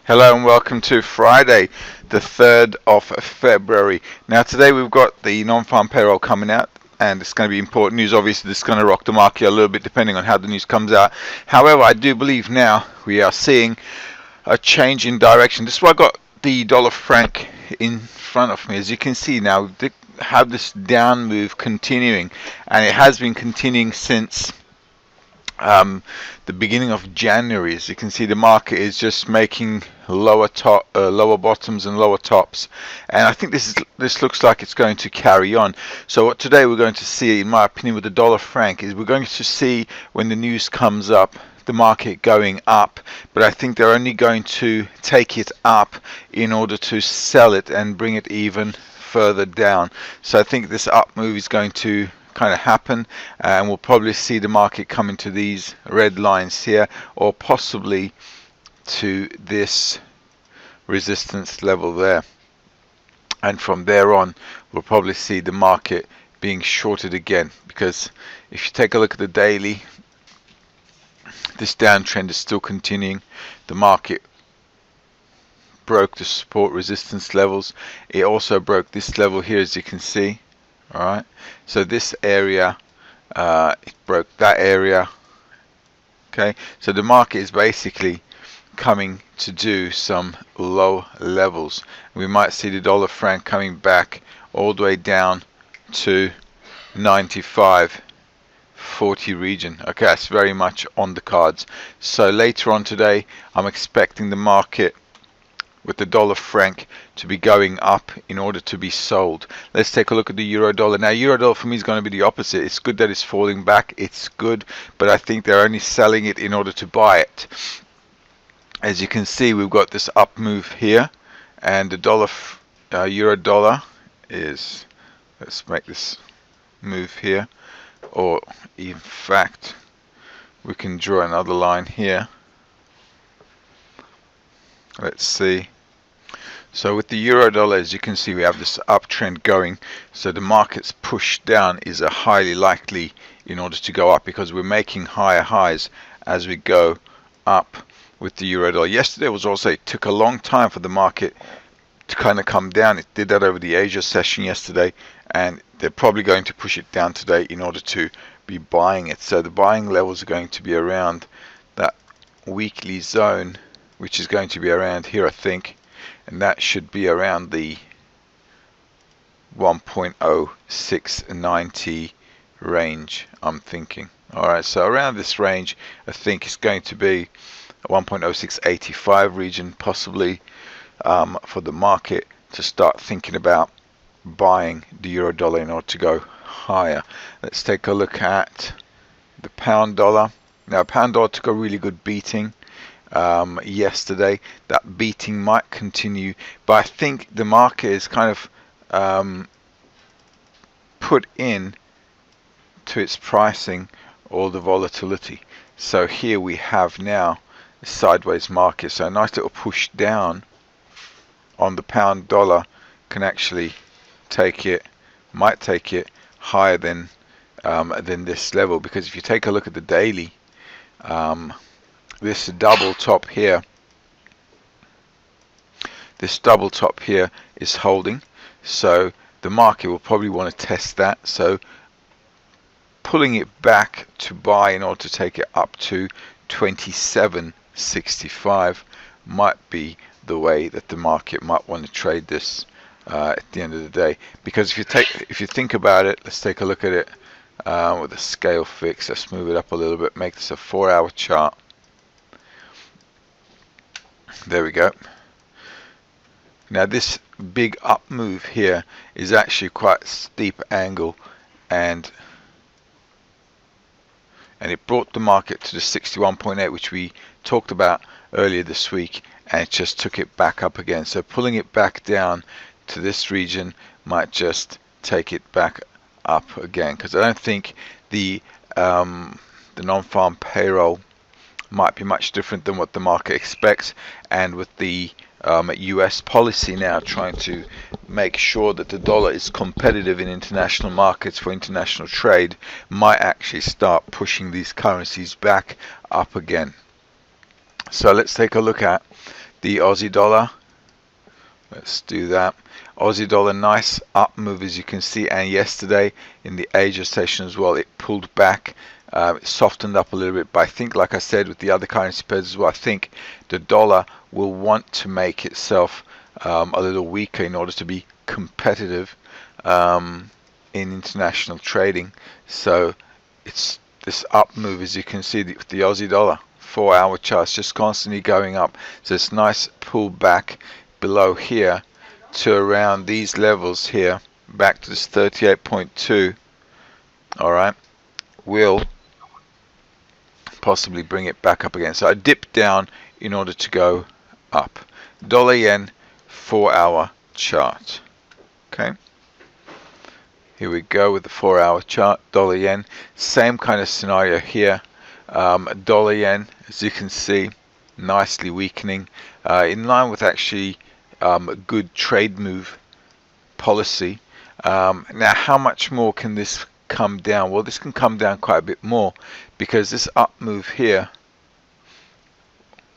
Hello and welcome to Friday, the 3rd of February. Now today we've got the non-farm payroll coming out, and it's going to be important news. Obviously this is going to rock the market a little bit depending on how the news comes out. However, I do believe now we are seeing a change in direction. This is why I got the dollar franc in front of me. As you can see now, they have this down move continuing, and it has been continuing since the beginning of January. As you can see, the market is just making lower bottoms and lower tops, and I think this looks like it's going to carry on. So what today we're going to see, in my opinion, with the dollar franc is we're going to see, when the news comes up, the market going up, but I think they're only going to take it up in order to sell it and bring it even further down. So I think this up move is going to kind of happen, and we'll probably see the market come into these red lines here, or possibly to this resistance level there, and from there on we'll probably see the market being shorted again, because if you take a look at the daily, this downtrend is still continuing. The market broke the support resistance levels. It also broke this level here, as you can see. Alright, so this area, it broke that area. Okay, so the market is basically coming to do some low levels. We might see the dollar franc coming back all the way down to 95.40 region. Okay, that's very much on the cards. So later on today, I'm expecting the market with the dollar franc to be going up in order to be sold. Let's take a look at the euro dollar. Now euro dollar for me is going to be the opposite. It's good that it's falling back, it's good, but I think they're only selling it in order to buy it. As you can see, we've got this up move here, and the euro dollar is, let's make this move here, or in fact we can draw another line here. Let's see. So with the euro dollar, as you can see, we have this uptrend going. So the market's push down is a highly likely in order to go up, because we're making higher highs as we go up with the euro dollar. Yesterday was also, it took a long time for the market to kind of come down. It did that over the Asia session yesterday, and they're probably going to push it down today in order to be buying it. So the buying levels are going to be around that weekly zone, which is going to be around here, I think, and that should be around the 1.0690 range, I'm thinking. Alright, so around this range I think it's going to be a 1.0685 region, possibly, for the market to start thinking about buying the euro dollar in order to go higher. Let's take a look at the pound dollar. Now pound dollar took a really good beating yesterday. That beating might continue, but I think the market is kind of put in to its pricing all the volatility. So here we have now a sideways market, so a nice little push down on the pound dollar can actually might take it higher than this level, because if you take a look at the daily, this double top here is holding, so the market will probably want to test that. So pulling it back to buy in order to take it up to 27.65 might be the way that the market might want to trade this at the end of the day. Because if you think about it, let's take a look at it with a scale fix. Let's move it up a little bit, make this a 4-hour chart. There we go. Now this big up move here is actually quite a steep angle, and it brought the market to the 61.8, which we talked about earlier this week, and it just took it back up again. So pulling it back down to this region might just take it back up again, because I don't think the non-farm payroll might be much different than what the market expects, and with the US policy now trying to make sure that the dollar is competitive in international markets for international trade, might actually start pushing these currencies back up again. So let's take a look at the Aussie dollar. Let's do that. Aussie dollar, nice up move as you can see, and yesterday in the Asia session as well, it pulled back. It softened up a little bit, but I think, like I said, with the other currency pairs as well, I think the dollar will want to make itself a little weaker in order to be competitive in international trading. So it's this up move, as you can see, with the Aussie dollar 4-hour charts just constantly going up. So it's nice pull back below here to around these levels here, back to this 38.2. all right, will possibly bring it back up again. So I dip down in order to go up. Dollar yen 4-hour chart. Okay, here we go with the 4-hour chart. Dollar yen, same kind of scenario here. Dollar yen, as you can see, nicely weakening, in line with actually a good trade move policy. Now, how much more can this come down? Well, this can come down quite a bit more, because this up move here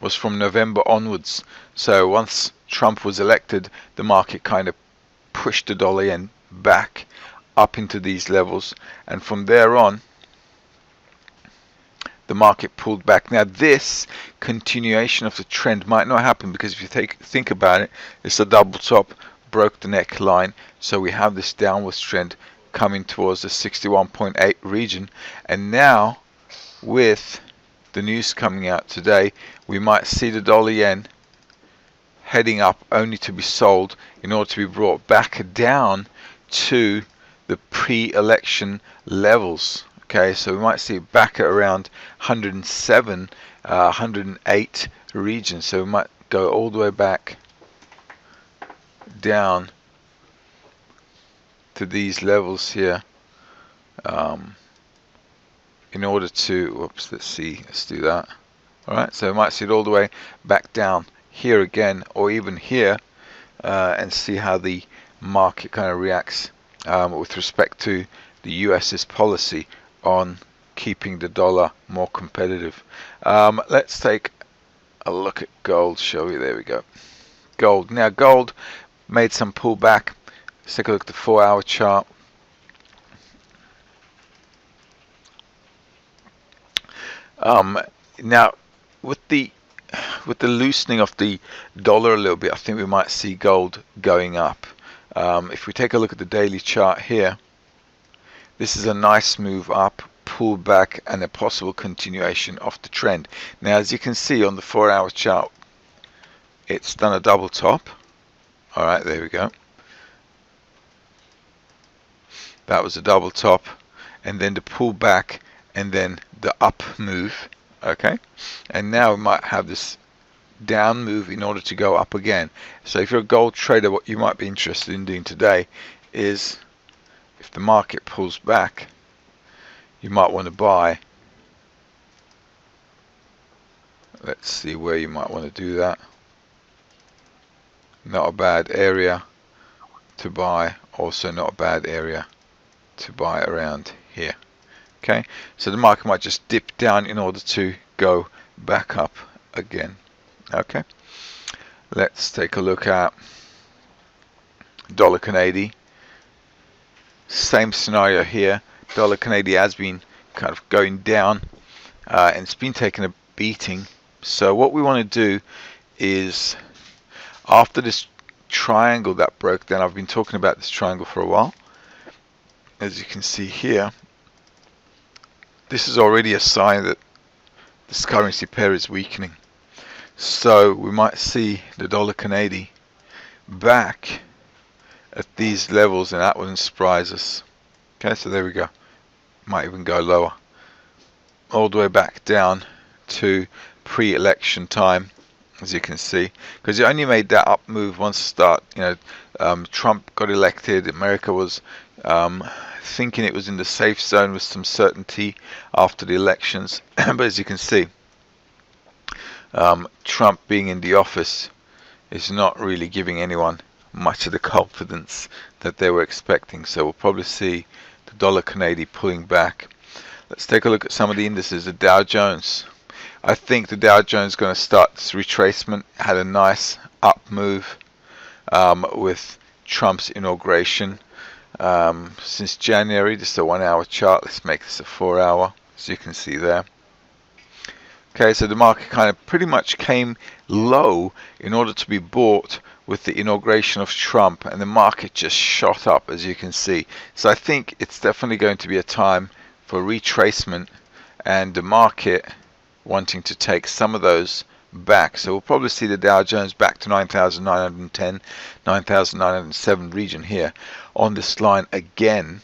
was from November onwards. So once Trump was elected, the market kind of pushed the dollar yen back up into these levels, and from there on the market pulled back. Now, this continuation of the trend might not happen, because if you think about it, it's a double top, broke the neckline, so we have this downwards trend coming towards the 61.8 region. And now, with the news coming out today, we might see the dollar yen heading up, only to be sold in order to be brought back down to the pre-election levels. Okay, so we might see it back at around 107, 108 region. So we might go all the way back down to these levels here, in order to, whoops, let's do that. Alright, so we might see it all the way back down here again, or even here, and see how the market kind of reacts with respect to the US's policy on keeping the dollar more competitive. Let's take a look at gold, shall we? There we go. Gold. Now, gold made some pullback. Let's take a look at the 4-hour chart. Now, with the loosening of the dollar a little bit, I think we might see gold going up. If we take a look at the daily chart here, this is a nice move up, pull back, and a possible continuation of the trend. Now, as you can see on the 4-hour chart, it's done a double top. Alright, there we go. That was a double top, and then the pull back, and then the up move. Okay, and now we might have this down move in order to go up again. So if you're a gold trader, what you might be interested in doing today is, if the market pulls back, you might want to buy. Let's see where you might want to do that. Not a bad area to buy, also not a bad area to buy around here. Okay, so the market might just dip down in order to go back up again. Okay, let's take a look at dollar Canadian. Same scenario here. Dollar Canadian has been kind of going down, and it's been taking a beating. So what we want to do is, after this triangle that broke down, I've been talking about this triangle for a while, as you can see here, this is already a sign that this currency pair is weakening. So we might see the dollar Canadian back at these levels, and that wouldn't surprise us. Okay, so there we go. Might even go lower, all the way back down to pre-election time, as you can see, because it only made that up move once Trump got elected. America was thinking it was in the safe zone with some certainty after the elections, but as you can see, Trump being in the office is not really giving anyone much of the confidence that they were expecting. So we'll probably see the dollar Canadian pulling back. Let's take a look at some of the indices. The Dow Jones, I think the Dow Jones is going to start this retracement. Had a nice up move with Trump's inauguration since January. Just a 1 hour chart. Let's make this a 4 hour, as you can see there. Okay, so the market kind of pretty much came low in order to be bought with the inauguration of Trump, and the market just shot up, as you can see. So I think it's definitely going to be a time for retracement and the market wanting to take some of those back. So we'll probably see the Dow Jones back to 9,910, 9,907 region here on this line again.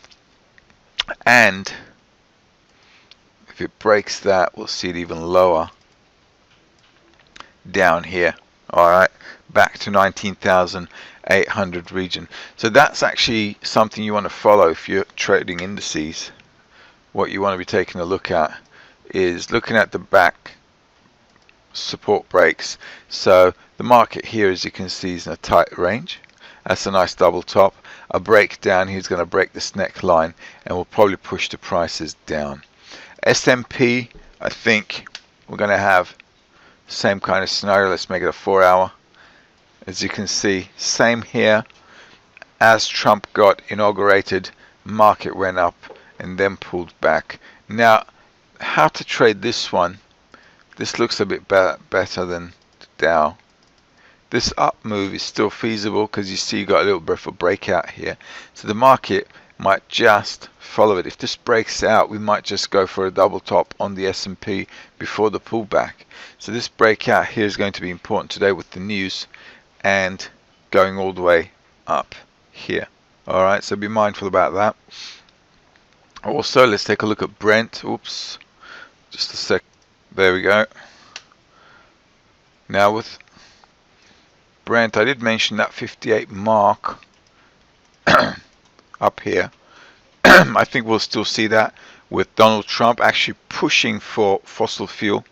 And if it breaks that, we'll see it even lower down here. Alright, back to 19,800 region. So that's actually something you want to follow if you're trading indices. What you want to be taking a look at is looking at the back support breaks. So the market here, as you can see, is in a tight range. That's a nice double top. A break down here is going to break this neckline and will probably push the prices down. S&P, I think we're going to have same kind of scenario. Let's make it a 4 hour. As you can see, same here. As Trump got inaugurated, market went up and then pulled back. Now, how to trade this one? This looks a bit better than the Dow. This up move is still feasible because you see you got a little bit of a breakout here. So the market might just follow it. If this breaks out, we might just go for a double top on the S&P before the pullback. So this breakout here is going to be important today with the news and going all the way up here. Alright, so be mindful about that. Also, let's take a look at Brent. Oops, just a sec. There we go. Now with Brent, I did mention that 58 mark up here. I think we'll still see that with Donald Trump actually pushing for fossil fuel.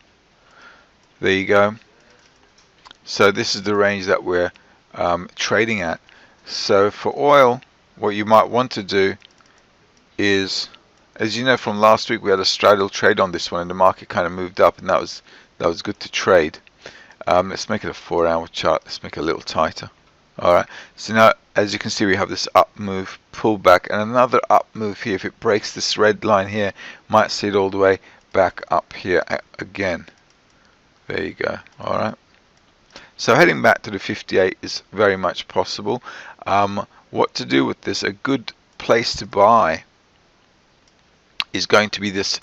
There you go. So this is the range that we're trading at. So for oil, what you might want to do is, as you know from last week, we had a straddle trade on this one and the market kind of moved up, and that was good to trade. Let's make it a 4 hour chart. Let's make it a little tighter. Alright, so now as you can see we have this up move, pull back, and another up move here. If it breaks this red line here, might see it all the way back up here again. There you go. Alright, so heading back to the 58 is very much possible. What to do with this? A good place to buy is going to be this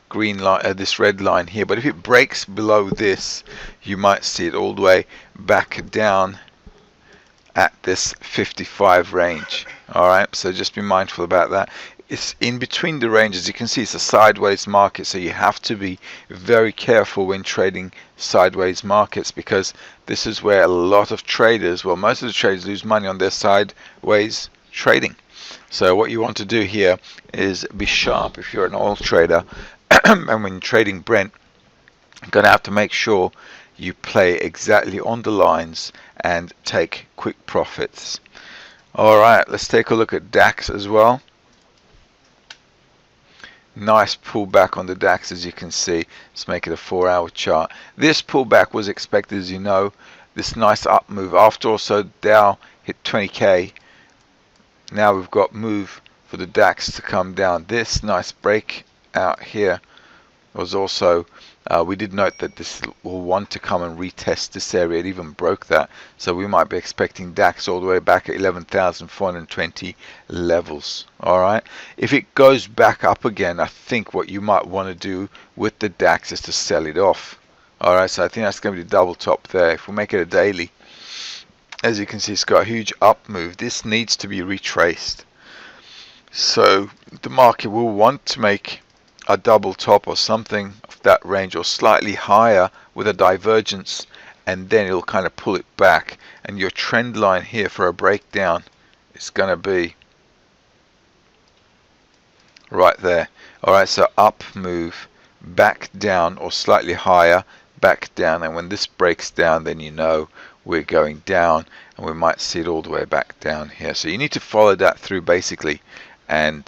green line, this red line here. But if it breaks below this, you might see it all the way back down at this 55 range. Alright, so just be mindful about that. It's in between the ranges. You can see it's a sideways market, so you have to be very careful when trading sideways markets, because this is where a lot of traders, well, most of the traders lose money on their sideways trading. So what you want to do here is be sharp if you're an oil trader and when you're trading Brent, you're going to have to make sure you play exactly on the lines and take quick profits. Alright, let's take a look at DAX as well. Nice pullback on the DAX, as you can see. Let's make it a 4 hour chart. This pullback was expected, as you know. This nice up move after also Dow hit 20k. Now we've got move for the DAX to come down. This nice break out here was also, we did note that this will want to come and retest this area. It even broke that, so we might be expecting DAX all the way back at 11,420 levels. Alright, if it goes back up again, I think what you might want to do with the DAX is to sell it off. Alright, so I think that's going to be the double top there. If we make it a daily, as you can see, it's got a huge up move. This needs to be retraced, so the market will want to make a double top or something of that range, or slightly higher with a divergence, and then it'll kind of pull it back, and your trend line here for a breakdown is going to be right there. Alright, so up move, back down, or slightly higher, back down, and when this breaks down, then you know we're going down, and we might see it all the way back down here. So you need to follow that through basically, and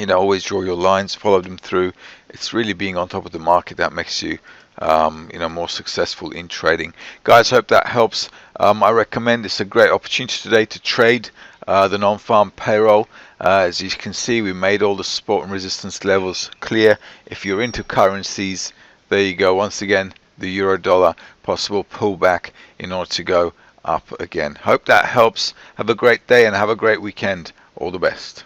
always draw your lines, follow them through. It's really being on top of the market that makes you more successful in trading. Guys, hope that helps. I recommend it's a great opportunity today to trade the non-farm payroll. As you can see, we made all the support and resistance levels clear. If you're into currencies, there you go. Once again, the euro dollar, possible pullback in order to go up again. Hope that helps. Have a great day and have a great weekend. All the best.